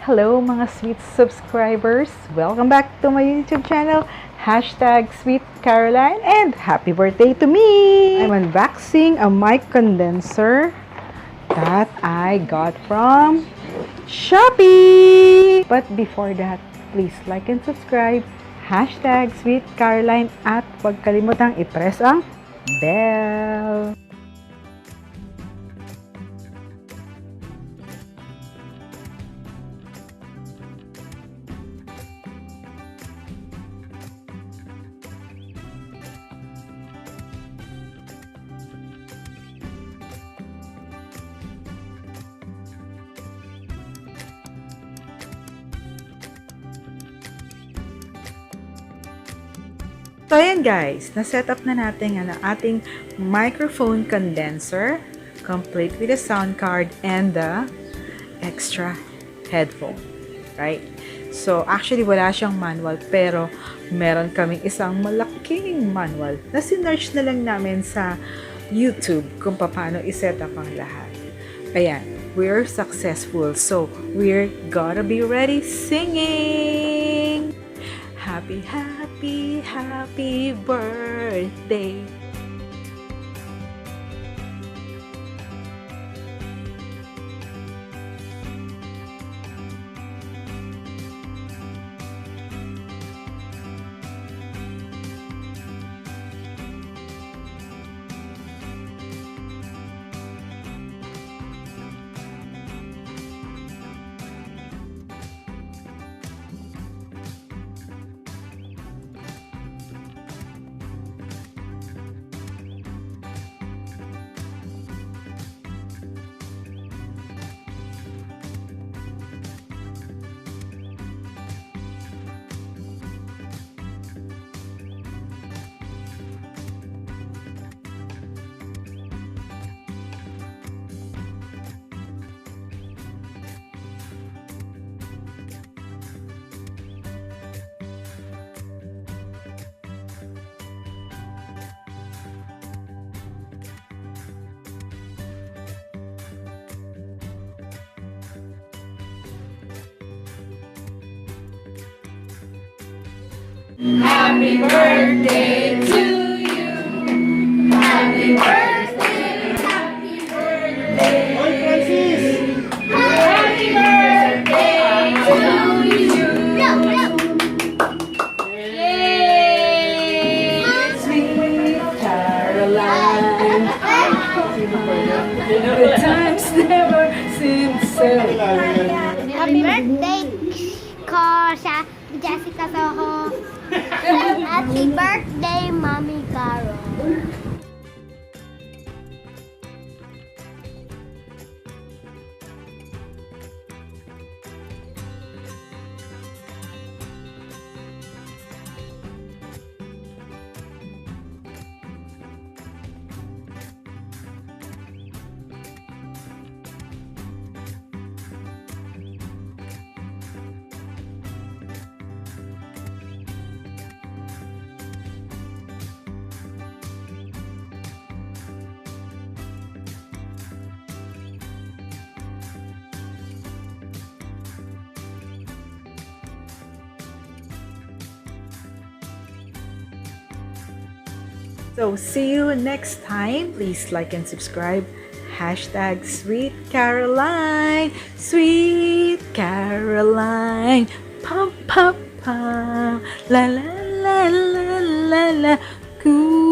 Hello mga sweet subscribers! Welcome back to my YouTube channel, hashtag Sweet Caroline, and happy birthday to me! I'm unboxing a mic condenser that I got from Shoppee! But before that, please like and subscribe, hashtag Sweet Caroline, at huwag kalimutang i-press ang bell! So ayan guys, na-set up na natin ang ating microphone condenser, complete with the sound card and the extra headphone, right? So actually wala siyang manual, pero meron kaming isang malaking manual na sinearch na lang namin sa YouTube kung paano i-set up ang lahat. Ayan, we're successful, so we're gonna be ready singing! Happy, happy, happy birthday! Happy birthday to you. Happy birthday, happy birthday. Happy birthday to you. Yay! Sweet Caroline, the times never seem so. Happy birthday ko sa Jessica Taho. Happy birthday, Mommy Carol. So see you next time. Please like and subscribe. Hashtag Sweet Caroline. Sweet Caroline. Pum pum pum. La la la la la la. Cool.